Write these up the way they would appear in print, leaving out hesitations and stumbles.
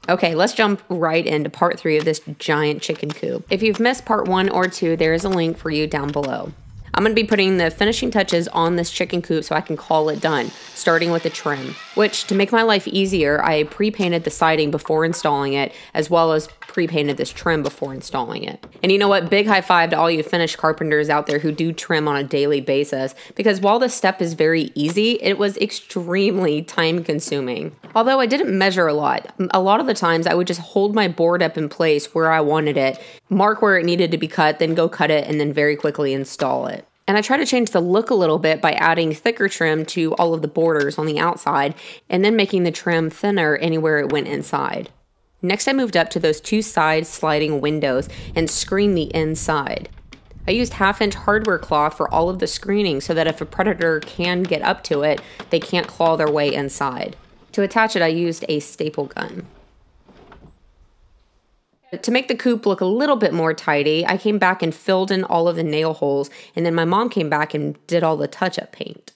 Okay, let's jump right into part 3 of this giant chicken coop. If you've missed part 1 or 2, there is a link for you down below. I'm going to be putting the finishing touches on this chicken coop so I can call it done, starting with the trim, which, to make my life easier, I pre-painted the siding before installing it, as well as pre-painted this trim before installing it. And you know what? Big high five to all you finished carpenters out there who do trim on a daily basis, because while this step is very easy, it was extremely time consuming. Although I didn't measure a lot of the times I would just hold my board up in place where I wanted it, mark where it needed to be cut, then go cut it, and then very quickly install it. And I try to change the look a little bit by adding thicker trim to all of the borders on the outside, and then making the trim thinner anywhere it went inside. Next, I moved up to those 2 side sliding windows and screened the inside. I used 1/2-inch hardware cloth for all of the screening so that if a predator can get up to it, they can't claw their way inside. To attach it, I used a staple gun. To make the coop look a little bit more tidy, I came back and filled in all of the nail holes, and then my mom came back and did all the touch-up paint.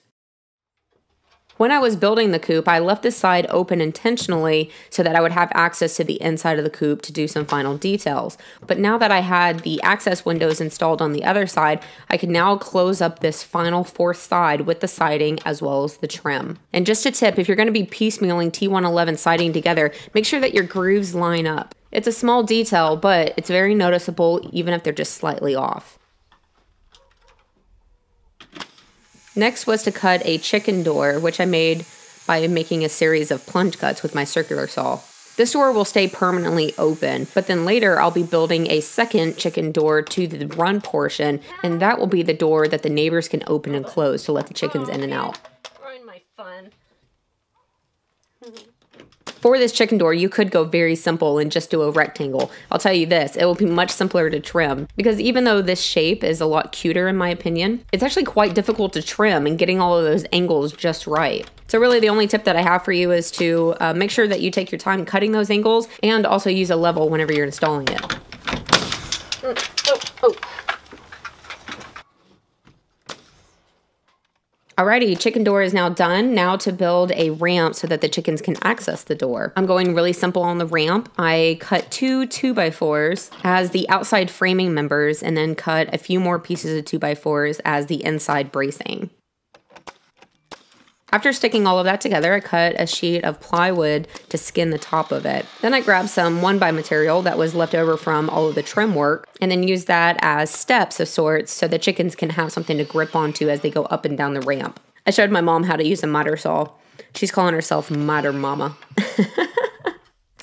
When I was building the coop, I left this side open intentionally so that I would have access to the inside of the coop to do some final details. But now that I had the access windows installed on the other side, I could now close up this final 4th side with the siding as well as the trim. And just a tip, if you're going to be piecemealing T111 siding together, make sure that your grooves line up. It's a small detail, but it's very noticeable even if they're just slightly off. Next was to cut a chicken door, which I made by making a series of plunge cuts with my circular saw. This door will stay permanently open, but then later I'll be building a second chicken door to the run portion, and that will be the door that the neighbors can open and close to let the chickens in and out. Ruin my fun. For this chicken door, you could go very simple and just do a rectangle. I'll tell you this, it will be much simpler to trim, because even though this shape is a lot cuter in my opinion, it's actually quite difficult to trim and getting all of those angles just right. So really the only tip that I have for you is to make sure that you take your time cutting those angles, and also use a level whenever you're installing it. Alrighty, chicken door is now done. Now to build a ramp so that the chickens can access the door. I'm going really simple on the ramp. I cut 2 2x4s as the outside framing members, and then cut a few more pieces of 2x4s as the inside bracing. After sticking all of that together, I cut a sheet of plywood to skin the top of it. Then I grabbed some 1x material that was left over from all of the trim work, and then used that as steps of sorts so the chickens can have something to grip onto as they go up and down the ramp. I showed my mom how to use a miter saw. She's calling herself Miter Mama.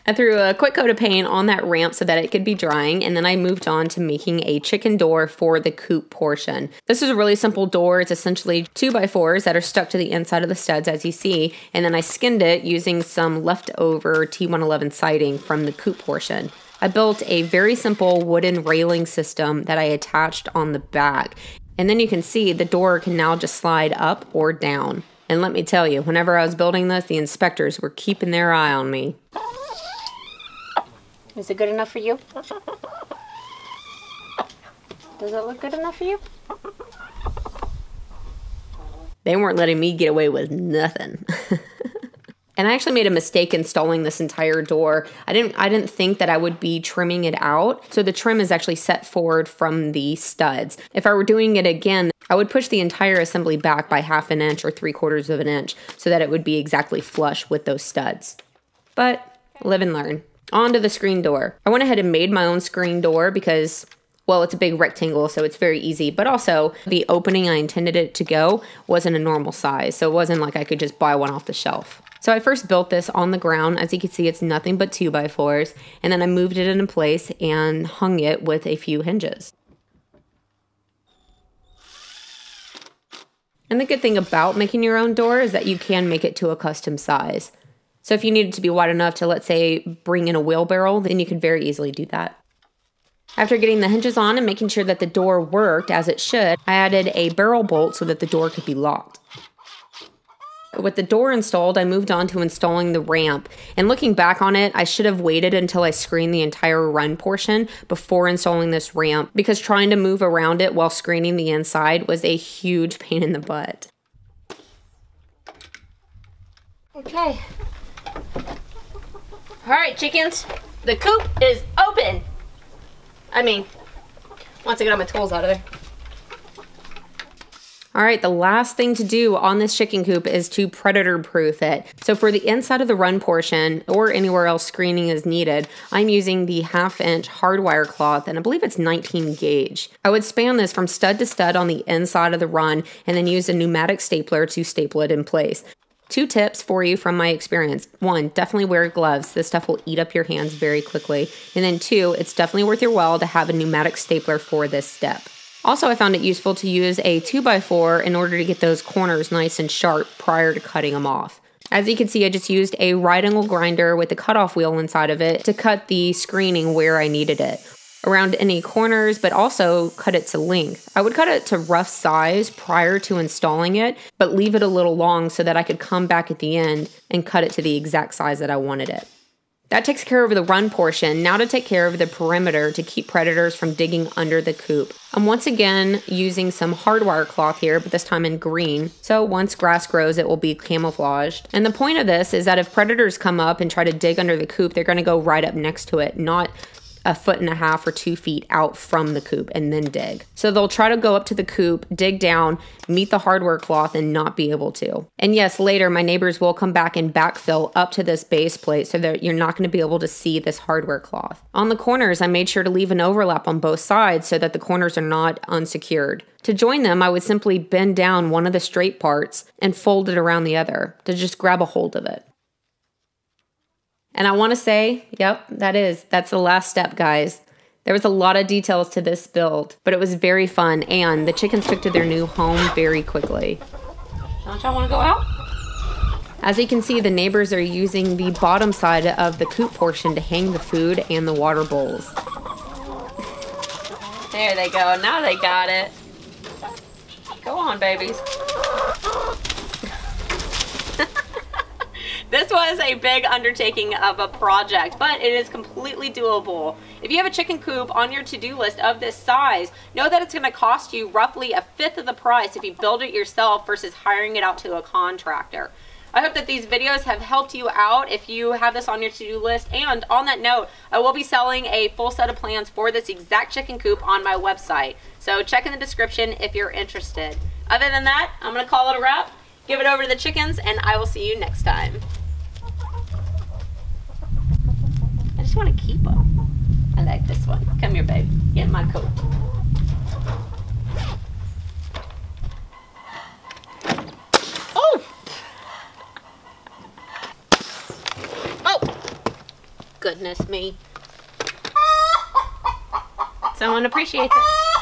I threw a quick coat of paint on that ramp so that it could be drying, and then I moved on to making a chicken door for the coop portion. This is a really simple door. It's essentially 2x4s that are stuck to the inside of the studs, as you see, and then I skinned it using some leftover T111 siding from the coop portion. I built a very simple wooden railing system that I attached on the back, and then you can see the door can now just slide up or down. And let me tell you, whenever I was building this, the inspectors were keeping their eye on me. Is it good enough for you? Does it look good enough for you? They weren't letting me get away with nothing. And I actually made a mistake installing this entire door. I didn't think that I would be trimming it out. So the trim is actually set forward from the studs. If I were doing it again, I would push the entire assembly back by 1/2 inch or 3/4 of an inch so that it would be exactly flush with those studs. But live and learn. On to the screen door. I went ahead and made my own screen door because, well, it's a big rectangle, so it's very easy. But also, the opening I intended it to go wasn't a normal size, so it wasn't like I could just buy one off the shelf. So I first built this on the ground. As you can see, it's nothing but 2x4s. And then I moved it into place and hung it with a few hinges. And the good thing about making your own door is that you can make it to a custom size. So if you need it to be wide enough to, let's say, bring in a wheelbarrow, then you can very easily do that. After getting the hinges on and making sure that the door worked as it should, I added a barrel bolt so that the door could be locked. With the door installed, I moved on to installing the ramp. And looking back on it, I should have waited until I screened the entire run portion before installing this ramp, because trying to move around it while screening the inside was a huge pain in the butt. Okay. right, chickens, the coop is open. I mean, once I get all my tools out of there. All right, the last thing to do on this chicken coop is to predator proof it. So for the inside of the run portion or anywhere else screening is needed, I'm using the 1/2-inch hardwire cloth, and I believe it's 19 gauge. I would span this from stud to stud on the inside of the run and then use a pneumatic stapler to staple it in place. 2 tips for you from my experience. 1, definitely wear gloves. This stuff will eat up your hands very quickly. And then 2, it's definitely worth your while to have a pneumatic stapler for this step. Also, I found it useful to use a 2x4 in order to get those corners nice and sharp prior to cutting them off. As you can see, I just used a right angle grinder with the cutoff wheel inside of it to cut the screening where I needed it, around any corners, but also cut it to length. I would cut it to rough size prior to installing it, but leave it a little long so that I could come back at the end and cut it to the exact size that I wanted it. That takes care of the run portion. Now to take care of the perimeter to keep predators from digging under the coop. I'm once again using some hardwire cloth here, but this time in green. So once grass grows, it will be camouflaged. And the point of this is that if predators come up and try to dig under the coop, they're gonna go right up next to it, not 1.5 feet or 2 feet out from the coop and then dig. So they'll try to go up to the coop, dig down, meet the hardware cloth and not be able to. And yes, later my neighbors will come back and backfill up to this base plate so that you're not going to be able to see this hardware cloth. On the corners, I made sure to leave an overlap on both sides so that the corners are not unsecured. To join them, I would simply bend down one of the straight parts and fold it around the other to just grab a hold of it. And I want to say, yep, that's the last step, guys. There was a lot of details to this build, but it was very fun, and the chickens took to their new home very quickly. Don't y'all want to go out? As you can see, the neighbors are using the bottom side of the coop portion to hang the food and the water bowls. There they go. Now they got it. Go on, babies. This was a big undertaking of a project, but it is completely doable. If you have a chicken coop on your to-do list of this size, know that it's going to cost you roughly 1/5 of the price if you build it yourself versus hiring it out to a contractor. I hope that these videos have helped you out if you have this on your to-do list. And on that note, I will be selling a full set of plans for this exact chicken coop on my website. So check in the description if you're interested. Other than that, I'm going to call it a wrap, give it over to the chickens, and I will see you next time. I just want to keep them. I like this one. Come here, babe. Get in my coat. Oh! Oh! Goodness me. Someone appreciates it.